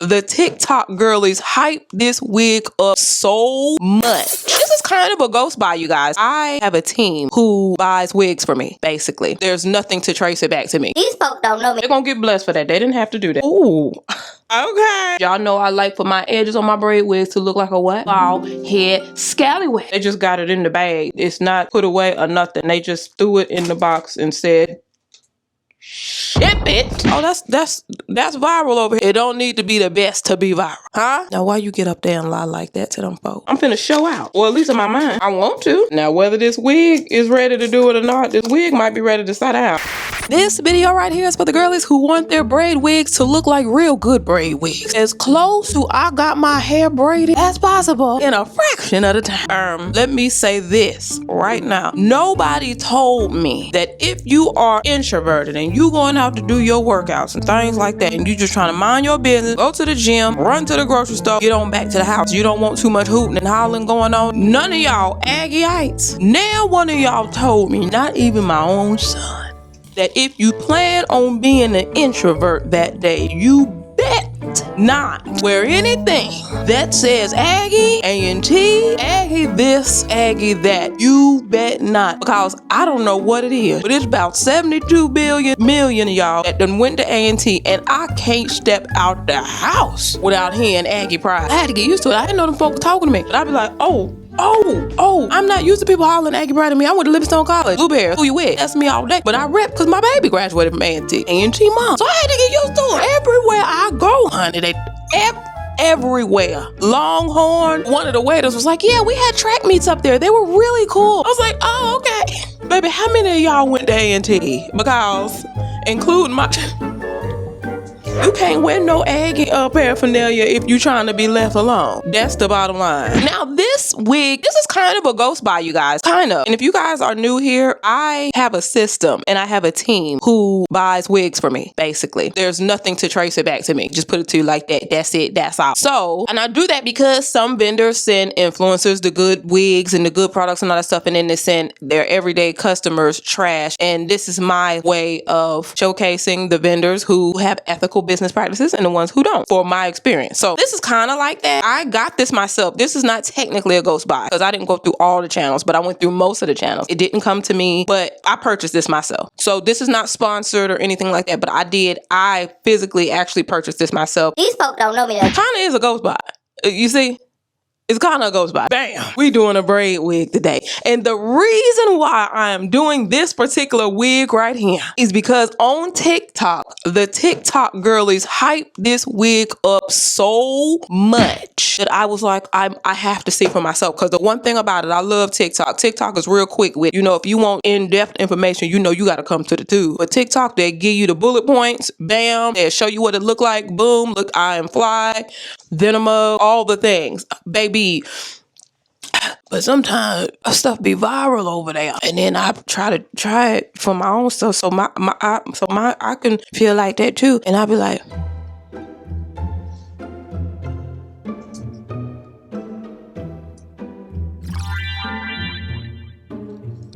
the TikTok girlies hype this wig up so much. This is kind of a ghost buy, you guys. I have a team who buys wigs for me, basically. There's nothing to trace it back to me. These folks don't know me. They're gonna get blessed for that. They didn't have to do that. Ooh. Okay. Y'all know I like for my edges on my braid wigs to look like a what? Bald head scallywag. They just got it in the bag. It's not put away or nothing. They just threw it in the box and said, ship it. Oh, that's viral over here. It don't need to be the best to be viral, huh? Now, why you get up there and lie like that to them folks? I'm finna show out. Well, at least in my mind, I want to. Now, whether this wig is ready to do it or not, this wig might be ready to start out. This video right here is for the girlies who want their braid wigs to look like real good braid wigs. As close to I got my hair braided as possible in a fraction of the time. Let me say this right now. Nobody told me that if you are introverted and you going out to do your workouts and things like that, and you just trying to mind your business, go to the gym, run to the grocery store, get on back to the house. You don't want too much hooting and hollering going on. None of y'all Aggyites. Now one of y'all told me, not even my own son, that if you plan on being an introvert that day, you bet not wear anything that says Aggie, A&T, Aggie this, Aggie that. You bet not. Because I don't know what it is, but it's about 72 million of y'all that done went to A&T, and I can't step out the house without hearing Aggie pride. I had to get used to it. I didn't know them folks talking to me. But I'd be like, oh, I'm not used to people hollering Aggie Bride at me. I went to Livingstone College. Blueberry, who you with? That's me all day. But I rep because my baby graduated from A&T mom. So I had to get used to it. Everywhere I go, honey, they everywhere. Longhorn, one of the waiters was like, yeah, we had track meets up there. They were really cool. I was like, oh, okay. Baby, how many of y'all went to A&T? Because, including my... You can't wear no Aggie paraphernalia if you're trying to be left alone. That's the bottom line. Now, this wig, this is kind of a ghost buy, you guys. Kind of. And if you guys are new here, I have a system and I have a team who buys wigs for me, basically. There's nothing to trace it back to me. Just put it to you like that. That's it. That's all. So, and I do that because some vendors send influencers the good wigs and the good products and all that stuff, and then they send their everyday customers trash. And this is my way of showcasing the vendors who have ethical business practices and the ones who don't, for my experience. So this is kind of like that. I got this myself. This is not technically a ghost buy because I didn't go through all the channels, but I went through most of the channels. It didn't come to me, but I purchased this myself. So this is not sponsored or anything like that, but I physically actually purchased this myself. These folks don't know me. It kind of is a ghost buy. You see? It's kind of goes by. Bam! We doing a braid wig today. And the reason why I am doing this particular wig right here is because on TikTok, the TikTok girlies hype this wig up so much that I was like, I have to see for myself. Because the one thing about it, I love TikTok. TikTok is real quick with, if you want in-depth information, you got to come to the tube. But TikTok, they give you the bullet points. Bam! They'll show you what it look like. Boom! Look, I am fly. Venema, all the things, baby. But sometimes stuff be viral over there, and then I try it for my own stuff, so I can feel like that too, and I be like,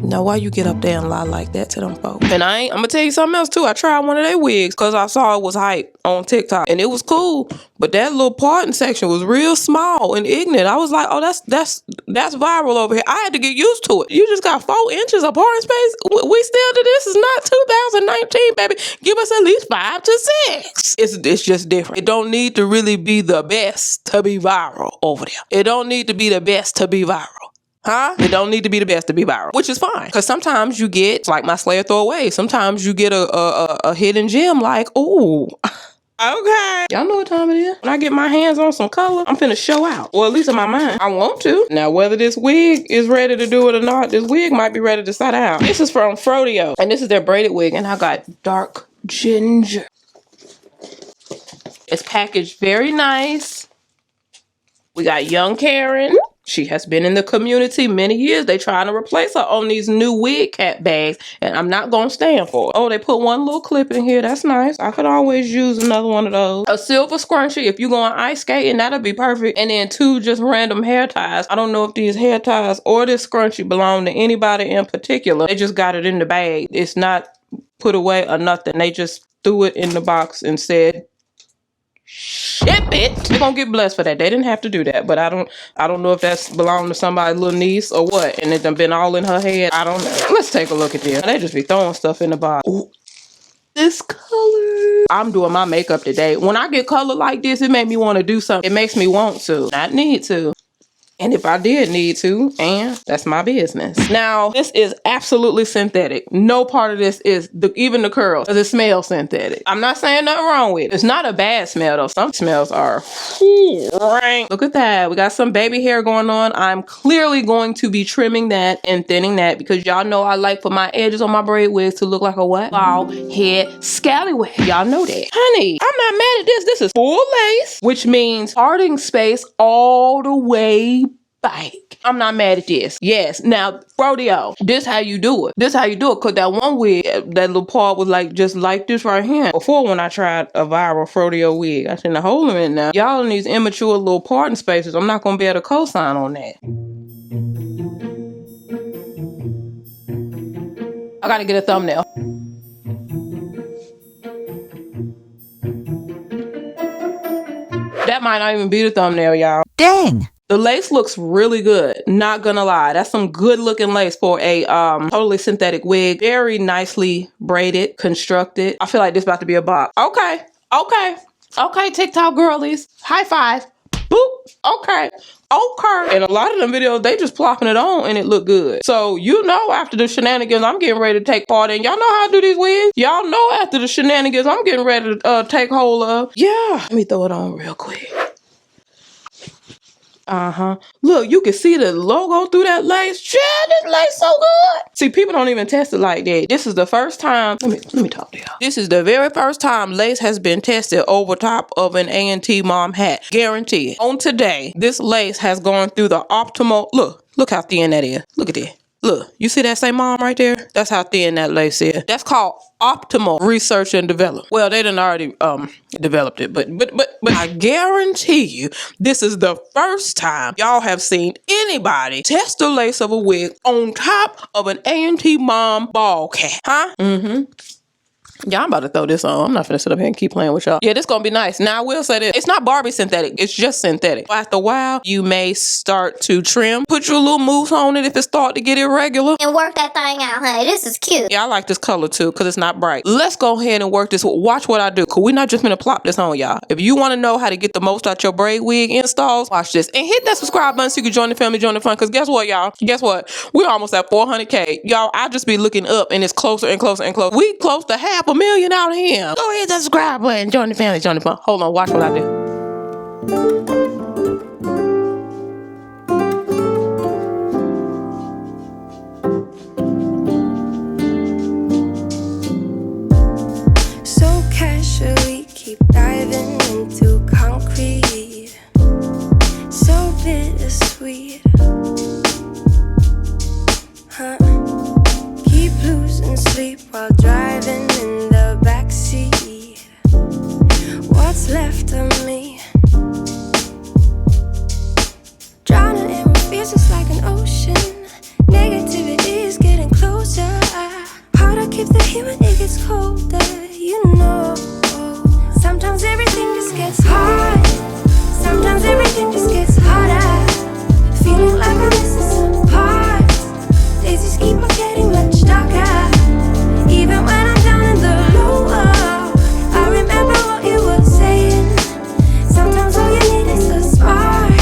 now, why you get up there and lie like that to them folks? And I'm gonna tell you something else too. I tried one of their wigs because I saw it was hype on TikTok, and it was cool. But that little parting section was real small and ignorant. I was like, oh, that's viral over here. I had to get used to it. You just got 4 inches of parting space. We still do this. Is not 2019, baby. Give us at least 5 to 6. It's just different. It don't need to really be the best to be viral over there. It don't need to be the best to be viral. Huh? It don't need to be the best to be viral, which is fine. Because sometimes you get, like my Slayer throwaway, sometimes you get a hidden gem like, ooh, okay. Y'all know what time it is. When I get my hands on some color, I'm finna show out. Well, at least in my mind, I want to. Now, whether this wig is ready to do it or not, this wig might be ready to start out. This is from Frodio, and this is their braided wig, and I got dark ginger. It's packaged very nice. We got young Karen. She has been in the community many years. They trying to replace her on these new wig cap bags, and I'm not going to stand for it. Oh, they put one little clip in here. That's nice. I could always use another one of those. A silver scrunchie. If you're going ice skating, that'll be perfect. And then 2 just random hair ties. I don't know if these hair ties or this scrunchie belong to anybody in particular. They just got it in the bag. It's not put away or nothing. They just threw it in the box and said, ship it. They're gonna get blessed for that. They didn't have to do that, but I don't know if that's belonged to somebody's little niece or what, and it done been all in her head. I don't know. Let's take a look at this. They just be throwing stuff in the box. Ooh, this color. I'm doing my makeup today. When I get color like this, it makes me want to do something. It makes me want to, not need to. And if I did need to, and that's my business. Now, this is absolutely synthetic. No part of this is, even the curls, because it smells synthetic. I'm not saying nothing wrong with it. It's not a bad smell though. Some smells are, right. Look at that. We got some baby hair going on. I'm clearly going to be trimming that and thinning that because y'all know I like for my edges on my braid wigs to look like a what? Bald head scallywag. Y'all know that. Honey, I'm not mad at this. This is full lace, which means parting space all the way back. I'm not mad at this. Yes. Now, Frodio, this how you do it. This how you do it. Cause that one wig, that little part was like just like this right here. Before when I tried a viral Frodio wig, I shouldn't hold them in now. Y'all in these immature little parting spaces, I'm not gonna be able to co-sign on that. I gotta get a thumbnail. That might not even be the thumbnail, y'all. Dang. The lace looks really good. Not gonna lie. That's some good looking lace for a totally synthetic wig. Very nicely braided, constructed. I feel like this about to be a bop. Okay. Okay. Okay, TikTok girlies. High five. Boop. Okay. Okay. And a lot of them videos, they just plopping it on and it look good. So you know after the shenanigans, I'm getting ready to take part in. Y'all know how I do these wigs? Y'all know after the shenanigans, I'm getting ready to take hold of. Yeah. Let me throw it on real quick. Look, you can see the logo through that lace. Yeah, this lace so good. See, people don't even test it like that. This is the first time. Let me talk to y'all. This is the very first time lace has been tested over top of an A&T mom hat. Guaranteed. On today, this lace has gone through the optimal. Look how thin that is. Look at that. Look, you see that same mom right there? That's how thin that lace is. That's called optimal research and development. Well, they done already developed it, but I guarantee you, this is the first time y'all have seen anybody test the lace of a wig on top of an A&T mom ball cap. Huh? Mm-hmm. Yeah, I'm about to throw this on. I'm not finna sit up here and keep playing with y'all. Yeah, this gonna be nice. Now, I will say this. It's not Barbie synthetic. It's just synthetic. After a while, you may start to trim. Put your little mousse on it if it start to get irregular. And work that thing out, honey. This is cute. Yeah, I like this color too because it's not bright. Let's go ahead and work this. Watch what I do because we're not just gonna plop this on y'all. If you want to know how to get the most out your braid wig installs, watch this. And hit that subscribe button so you can join the family, join the fun. Because guess what, y'all? Guess what? We're almost at 400K. Y'all, I just be looking up and it's closer and closer and closer. We close to 500,000 out here. Go hit that subscribe button, join the family, join the fun. Hold on, watch what I do. So casually keep diving into concrete. So bittersweet. Huh? Keep losing sleep while driving in the backseat. What's left of me? Drowning in what feels just like an ocean. Negativity is getting closer. Hard to keep the heat when it gets colder. You know, sometimes everything just gets hard. Sometimes everything just gets harder. Feeling like I'm missing some parts. Days just keep on getting much darker. Even when I'm down in the lower, I remember what you were saying. Sometimes all you need is a spark,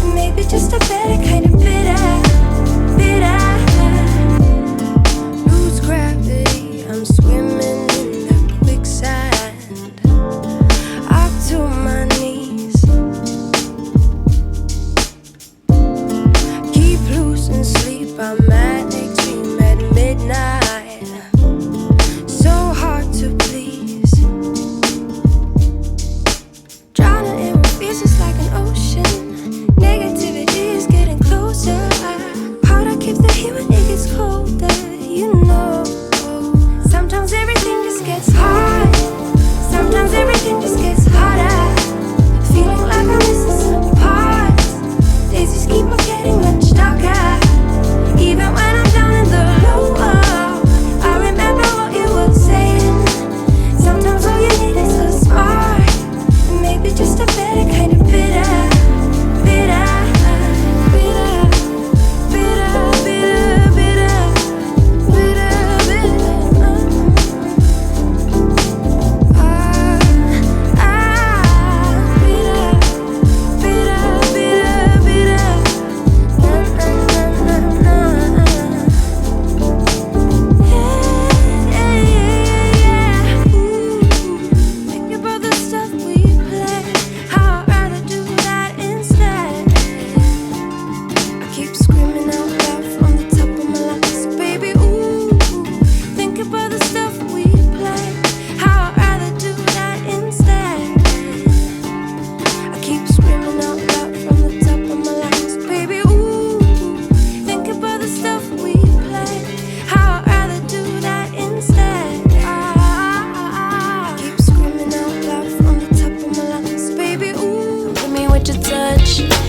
and maybe just a better kind of bitter. Lose gravity, I'm swimming in the quicksand. Up to my knees. Keep losing sleep, I'm manic, dream at midnight. So hard to please. Drowning in what feels just like an ocean. Negativity is getting closer. Hard to keep the heat when it gets colder. You know, sometimes everything just gets hard. Sometimes everything just gets harder. Feeling like I'm missing some parts. Days just keep on getting much darker. Even when I'm down in the lower, I remember what you were saying. Sometimes all you need is a spark, and maybe your touch.